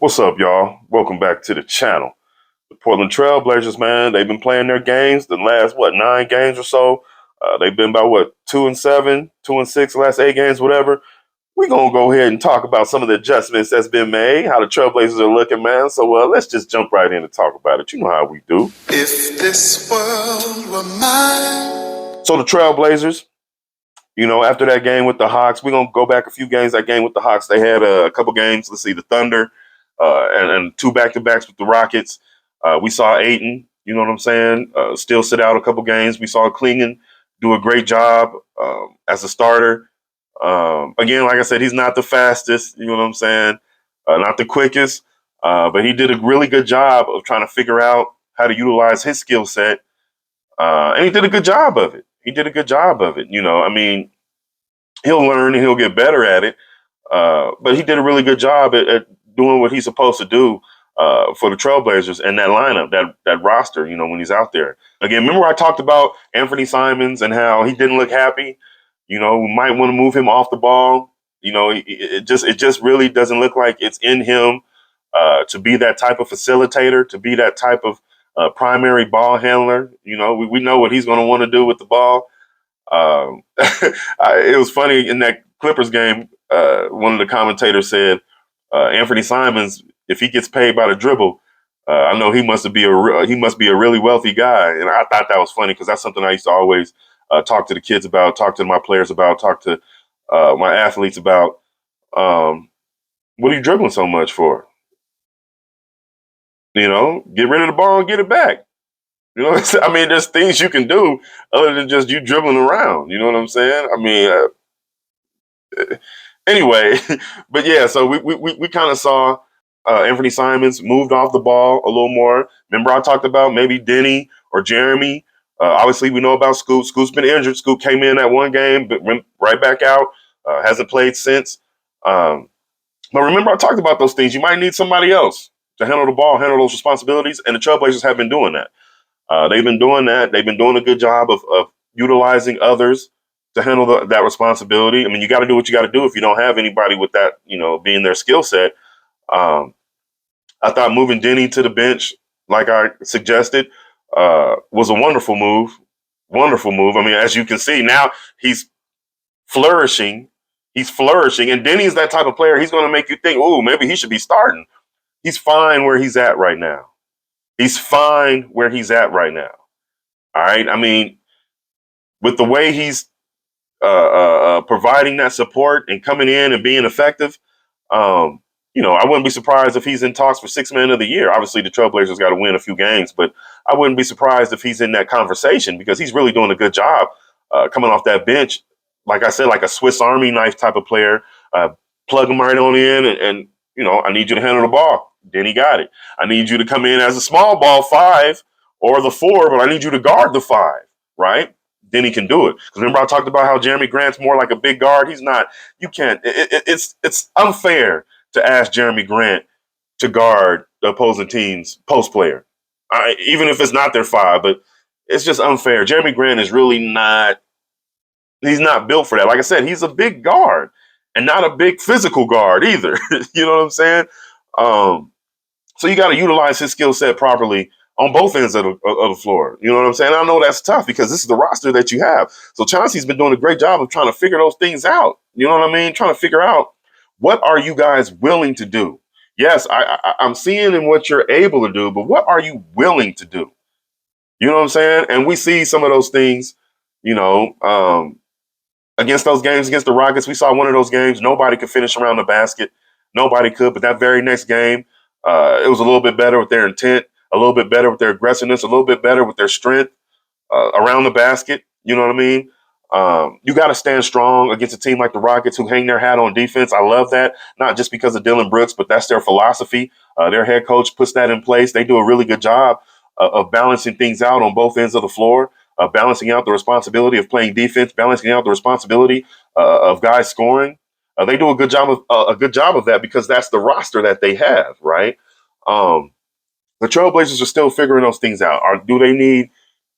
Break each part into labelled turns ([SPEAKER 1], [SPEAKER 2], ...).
[SPEAKER 1] What's up, y'all? Welcome back to the channel. The Portland Trail Blazers, man, they've been playing their games the last, 9 games or so. They've been about, 2-7, 2-6, the last 8 games, whatever. We're going to go ahead and talk about some of the adjustments that's been made, how the Trailblazers are looking, man. So let's just jump right in and talk about it. You know how we do.
[SPEAKER 2] If this world were mine.
[SPEAKER 1] So the Trailblazers, after that game with the Hawks, we're going to go back a few games. That game with the Hawks, they had a couple games. Let's see, the Thunder and two back-to-backs with the Rockets. We saw Ayton, you know what I'm saying, still sit out a couple games. We saw Klingon do a great job as a starter. Again, like I said, he's not the fastest, you know what I'm saying, not the quickest, but he did a really good job of trying to figure out how to utilize his skill set, and he did a good job of it. He'll learn and he'll get better at it, but he did a really good job at doing what he's supposed to do for the Trailblazers and that lineup, that roster, when he's out there. Again, remember I talked about Anthony Simons and how he didn't look happy? We might want to move him off the ball. It just really doesn't look like it's in him to be that type of facilitator, to be that type of primary ball handler. We know what he's going to want to do with the ball. It was funny in that Clippers game. One of the commentators said, Anthony Simons, if he gets paid by the dribble, I know he must be a really wealthy guy. And I thought that was funny because that's something I used to always talk to the kids about, talk to my players about, talk to my athletes about. What are you dribbling so much for? Get rid of the ball and get it back. There's things you can do other than just you dribbling around. You know what I'm saying? Anyway, but yeah, so we kind of saw Anthony Simons moved off the ball a little more. Remember I talked about maybe Denny or Jeremy. Obviously, we know about Scoop. Scoop's been injured. Scoop came in that one game, but went right back out. Hasn't played since. But remember I talked about those things. You might need somebody else to handle the ball, handle those responsibilities, and the Trailblazers have been doing that. They've been doing that. They've been doing a good job of utilizing others to handle that responsibility. You got to do what you got to do if you don't have anybody with that, being their skill set. I thought moving Denny to the bench, like I suggested, was a wonderful move. Wonderful move. As you can see, now he's flourishing. And Denny's that type of player. He's going to make you think, oh, maybe he should be starting. He's fine where he's at right now. All right. With the way he's providing that support and coming in and being effective, I wouldn't be surprised if he's in talks for Sixth Man of the Year. Obviously, the Trailblazers got to win a few games, but I wouldn't be surprised if he's in that conversation because he's really doing a good job coming off that bench. Like I said, like a Swiss Army knife type of player. Plug him right on in, and I need you to handle the ball. Then he got it. I need you to come in as a small ball 5 or the 4, but I need you to guard the 5, right? Then he can do it. Because remember I talked about how Jeremy Grant's more like a big guard. He's not. You can't. It's unfair to ask Jeremy Grant to guard the opposing team's post player, even if it's not their 5. But it's just unfair. Jeremy Grant is really not. He's not built for that. Like I said, he's a big guard and not a big physical guard either. You know what I'm saying? So you got to utilize his skill set properly on both ends of the floor. You know what I'm saying? I know that's tough because this is the roster that you have. So Chauncey's been doing a great job of trying to figure those things out. You know what I mean? Trying to figure out, what are you guys willing to do? Yes, I'm seeing in what you're able to do, but what are you willing to do? You know what I'm saying? And we see some of those things, against those games against the Rockets. We saw one of those games. Nobody could finish around the basket. Nobody could. But that very next game, it was a little bit better with their intent, a little bit better with their aggressiveness, a little bit better with their strength around the basket. You know what I mean? You got to stand strong against a team like the Rockets who hang their hat on defense. I love that, not just because of Dylan Brooks, but that's their philosophy. Their head coach puts that in place. They do a really good job of balancing things out on both ends of the floor, balancing out the responsibility of playing defense, balancing out the responsibility of guys scoring. They do a good job of that because that's the roster that they have, right? The Trailblazers are still figuring those things out. Do they need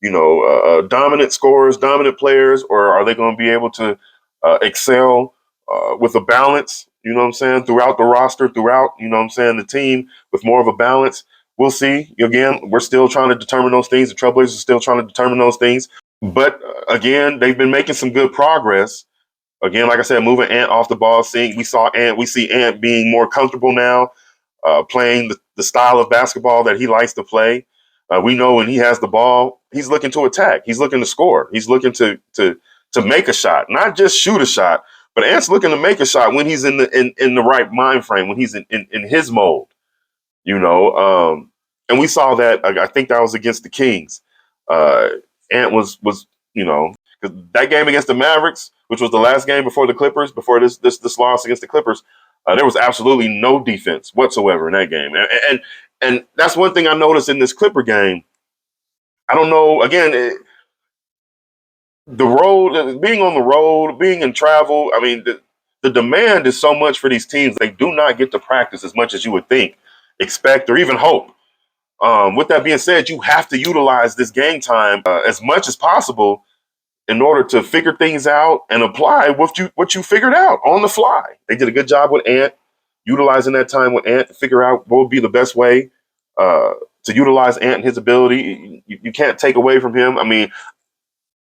[SPEAKER 1] dominant scorers, dominant players, or are they going to be able to excel with a balance, you know what I'm saying, throughout the roster, throughout, you know what I'm saying, the team with more of a balance. We'll see. Again, we're still trying to determine those things. The Trailblazers are still trying to determine those things. But again, they've been making some good progress. Again, like I said, moving Ant off the ball, we see Ant being more comfortable now, playing the style of basketball that he likes to play. We know when he has the ball, he's looking to attack. He's looking to score. He's looking to make a shot, not just shoot a shot. But Ant's looking to make a shot when he's in the right mind frame, when he's in his mold, you know. And we saw that. I think that was against the Kings. Uh, Ant was you know, 'cause that game against the Mavericks, which was the last game before the Clippers, before this loss against the Clippers, there was absolutely no defense whatsoever in that game. And that's one thing I noticed in this Clipper game. I don't know. Again, the road, being on the road, being in travel. I mean, the demand is so much for these teams. They do not get to practice as much as you would think, expect, or even hope. With that being said, you have to utilize this game time as much as possible in order to figure things out and apply what you figured out on the fly. They did a good job with Ant, utilizing that time with Ant to figure out what would be the best way to utilize Ant and his ability. You can't take away from him. I mean,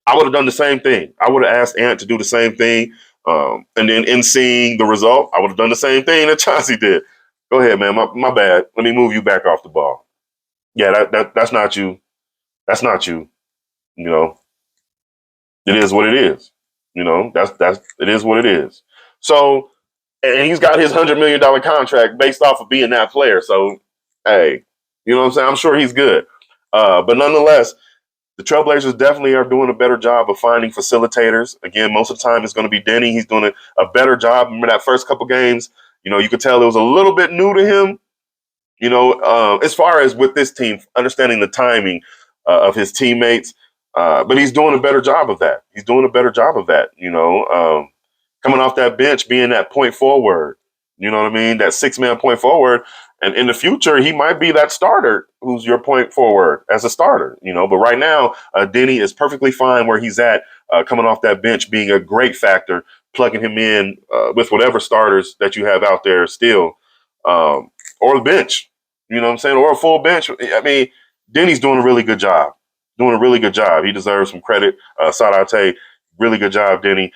[SPEAKER 1] I would have done the same thing. I would have asked Ant to do the same thing. And then in seeing the result, I would have done the same thing that Chauncey did. Go ahead, man. My bad. Let me move you back off the ball. Yeah, that's not you. That's not you. You know, it is what it is. You know, that's it is what it is. So, and he's got his $100 million contract based off of being that player. So, hey, you know what I'm saying? I'm sure he's good. But nonetheless, the Trailblazers definitely are doing a better job of finding facilitators. Again, most of the time it's going to be Denny. He's doing a better job. Remember that first couple games, you know, you could tell it was a little bit new to him, you know, as far as with this team, understanding the timing of his teammates. But he's doing a better job of that. He's doing a better job of that, you know, coming off that bench, being that point forward, you know what I mean? That 6-man point forward. And in the future, he might be that starter who's your point forward as a starter, you know. But right now, Denny is perfectly fine where he's at, coming off that bench, being a great factor, plugging him in with whatever starters that you have out there still, or the bench, you know what I'm saying, or a full bench. I mean, Denny's doing a really good job, doing a really good job. He deserves some credit. Sadate, really good job, Denny.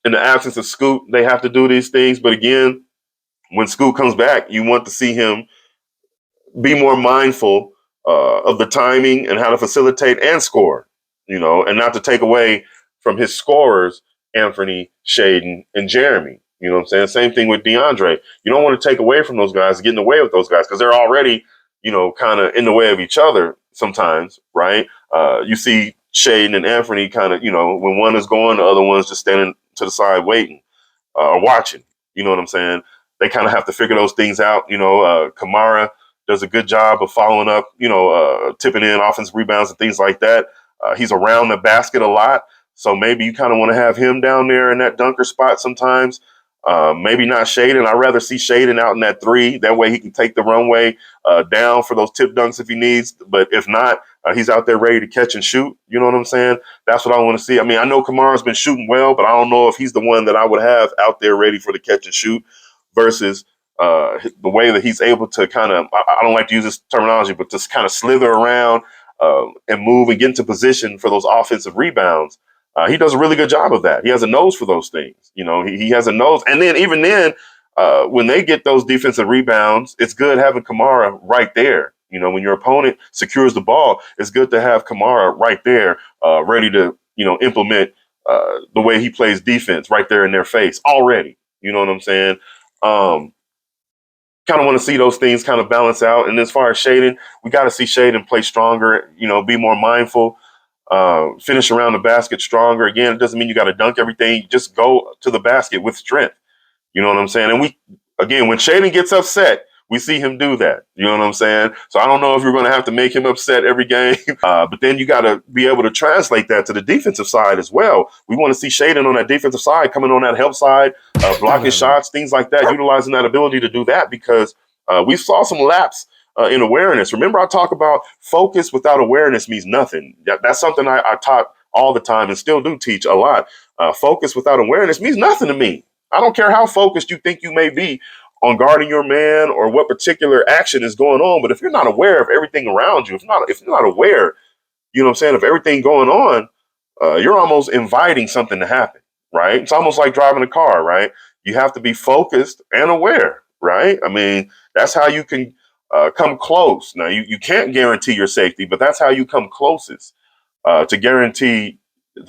[SPEAKER 1] In the absence of Scoot, they have to do these things. But again, when Scoot comes back, you want to see him be more mindful of the timing and how to facilitate and score, you know, and not to take away from his scorers, Anthony, Shaden, and Jeremy. You know what I'm saying? Same thing with DeAndre. You don't want to take away from those guys, getting away with those guys because they're already, you know, kind of in the way of each other sometimes, right? You see Shaden and Anthony kind of, you know, when one is going, the other one's just standing to the side waiting or watching. You know what I'm saying? They kind of have to figure those things out. You know, Kamara does a good job of following up, you know, tipping in offensive rebounds and things like that. He's around the basket a lot. So maybe you kind of want to have him down there in that dunker spot sometimes. Maybe not Shaden. I'd rather see Shaden out in that 3. That way he can take the runway down for those tip dunks if he needs. But if not, he's out there ready to catch and shoot. You know what I'm saying? That's what I want to see. I mean, I know Kamara's been shooting well, but I don't know if he's the one that I would have out there ready for the catch and shoot versus the way that he's able to kind of, I don't like to use this terminology, but just kind of slither around and move and get into position for those offensive rebounds. He does a really good job of that. He has a nose for those things. You know, he has a nose. And then even then, when they get those defensive rebounds, it's good having Kamara right there. You know, when your opponent secures the ball, it's good to have Kamara right there, ready to, you know, implement the way he plays defense right there in their face already. You know what I'm saying? Kind of want to see those things kind of balance out. And as far as Shaden, we got to see Shaden play stronger, you know, be more mindful, finish around the basket stronger. Again, it doesn't mean you got to dunk everything. Just go to the basket with strength. You know what I'm saying? And again, when Shaden gets upset, we see him do that. You know what I'm saying? So I don't know if you're going to have to make him upset every game, but then you got to be able to translate that to the defensive side as well. We want to see Shaden on that defensive side, coming on that help side, blocking shots, things like that, utilizing that ability to do that because we saw some laps in awareness. Remember, I talk about focus without awareness means nothing. That's something I taught all the time and still do teach a lot. Focus without awareness means nothing to me. I don't care how focused you think you may be on guarding your man or what particular action is going on, but if you're not aware of everything around you, if you're not aware, you know what I'm saying, of everything going on, you're almost inviting something to happen, right? It's almost like driving a car, right? You have to be focused and aware, right? I mean, that's how you can come close. Now, you can't guarantee your safety, but that's how you come closest to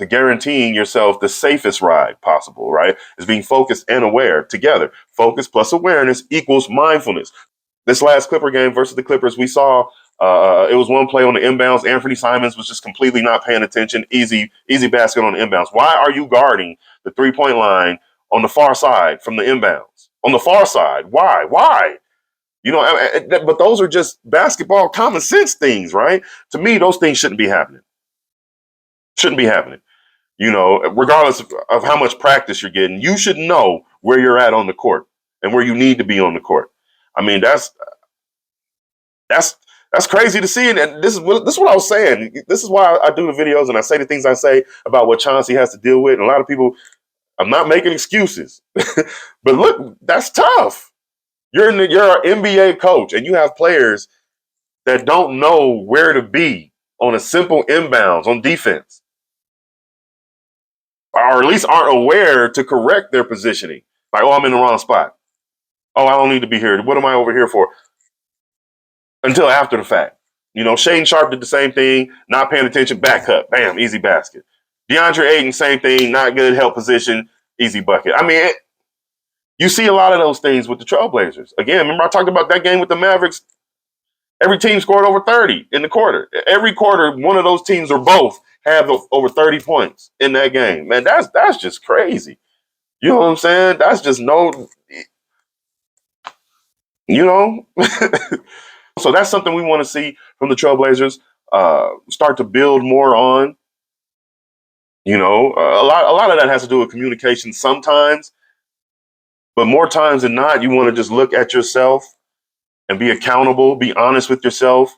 [SPEAKER 1] guaranteeing yourself the safest ride possible, right? Is being focused and aware together. Focus plus awareness equals mindfulness. This last Clipper game versus the Clippers, we saw it was one play on the inbounds. Anthony Simons was just completely not paying attention. Easy basket on the inbounds. Why are you guarding the 3-point line on the far side from the inbounds? On the far side, why? Why? You know, but those are just basketball common sense things, right? To me, those things shouldn't be happening. Shouldn't be happening. You know, regardless of how much practice you're getting, you should know where you're at on the court and where you need to be on the court. I mean, that's that's crazy to see, and this is what I was saying. This is why I do the videos and I say the things I say about what Chauncey has to deal with. And a lot of people, I'm not making excuses, but look, that's tough. You're an NBA coach, and you have players that don't know where to be on a simple inbounds on defense, or at least aren't aware to correct their positioning. Like, oh, I'm in the wrong spot. Oh, I don't need to be here. What am I over here for? Until after the fact. You know, Shaden Sharp did the same thing, not paying attention, back cut, bam, easy basket. DeAndre Ayton, same thing, not good help position, easy bucket. I mean, you see a lot of those things with the Trailblazers. Again, remember I talked about that game with the Mavericks? Every team scored over 30 in the quarter. Every quarter, one of those teams or both have over 30 points in that game. Man, that's just crazy. You know what I'm saying? That's just you know. So that's something we want to see from the Trailblazers. Start to build more on. You know, a lot of that has to do with communication sometimes, but more times than not, you want to just look at yourself and be accountable, be honest with yourself,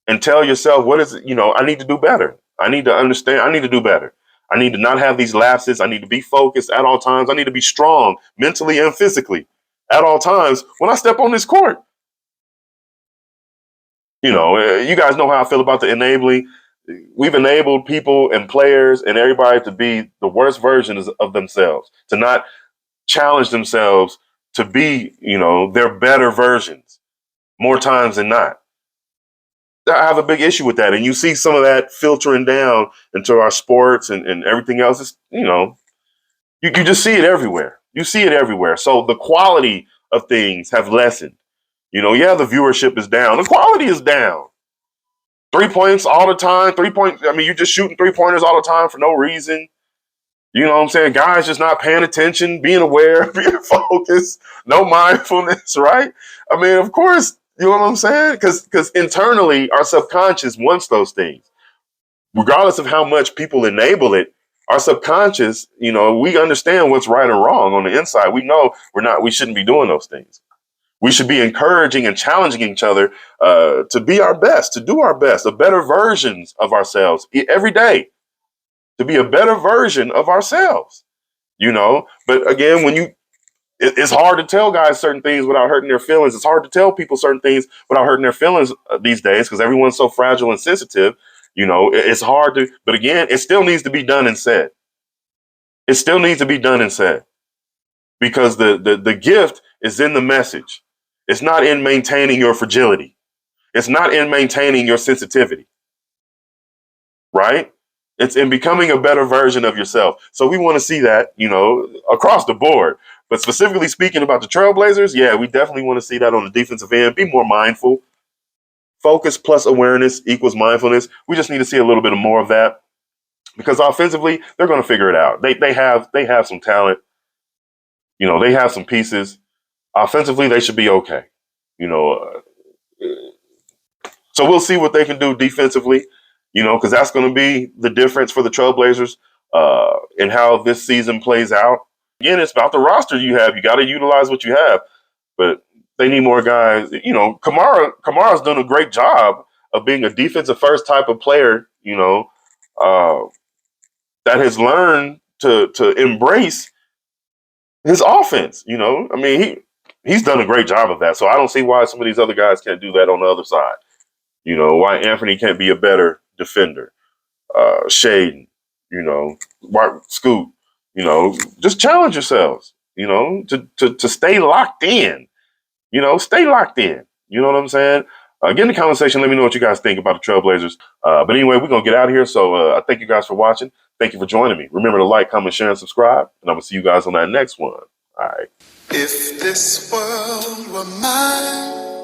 [SPEAKER 1] and tell yourself what is it. You know, I need to do better. I need to understand. I need to do better. I need to not have these lapses. I need to be focused at all times. I need to be strong mentally and physically at all times when I step on this court. You know, you guys know how I feel about the enabling. We've enabled people and players and everybody to be the worst versions of themselves, to not challenge themselves to be, you know, their better versions more times than not. I have a big issue with that. And you see some of that filtering down into our sports and everything else. It's, you know, you just see it everywhere. You see it everywhere. So the quality of things have lessened. You know, yeah, the viewership is down. The quality is down. 3 points all the time. 3 point. I mean, you're just shooting 3-pointers all the time for no reason. You know what I'm saying? Guys just not paying attention, being aware, being focused, no mindfulness, right? I mean, of course, you know what I'm saying? Because internally, our subconscious wants those things. Regardless of how much people enable it, our subconscious, you know, we understand what's right or wrong on the inside. We know we shouldn't be doing those things. We should be encouraging and challenging each other to be our best, to do our best, the better versions of ourselves every day, to be a better version of ourselves, you know. But again, it's hard to tell guys certain things without hurting their feelings. It's hard to tell people certain things without hurting their feelings these days because everyone's so fragile and sensitive. You know, it's hard to, but again, it still needs to be done and said. It still needs to be done and said because the gift is in the message. It's not in maintaining your fragility. It's not in maintaining your sensitivity, right? It's in becoming a better version of yourself. So we want to see that, you know, across the board. But specifically speaking about the Trailblazers, yeah, we definitely want to see that on the defensive end. Be more mindful. Focus plus awareness equals mindfulness. We just need to see a little bit more of that because offensively, they're going to figure it out. They have some talent. You know, they have some pieces. Offensively, they should be okay. You know, so we'll see what they can do defensively. You know, because that's going to be the difference for the Trailblazers in how this season plays out. Again, it's about the roster you have. You got to utilize what you have, but they need more guys. You know, Kamara's done a great job of being a defensive first type of player. You know, that has learned to embrace his offense. You know, I mean, he's done a great job of that. So I don't see why some of these other guys can't do that on the other side. You know, why Anthony can't be a better defender. Shaden, you know, Scoot, you know, just challenge yourselves, you know, to stay locked in, you know, stay locked in. You know what I'm saying? Get in the comment section. Let me know what you guys think about the Trailblazers. But anyway, we're going to get out of here. So I thank you guys for watching. Thank you for joining me. Remember to like, comment, share, and subscribe. And I'm going to see you guys on that next one. All right.
[SPEAKER 2] If this world were mine,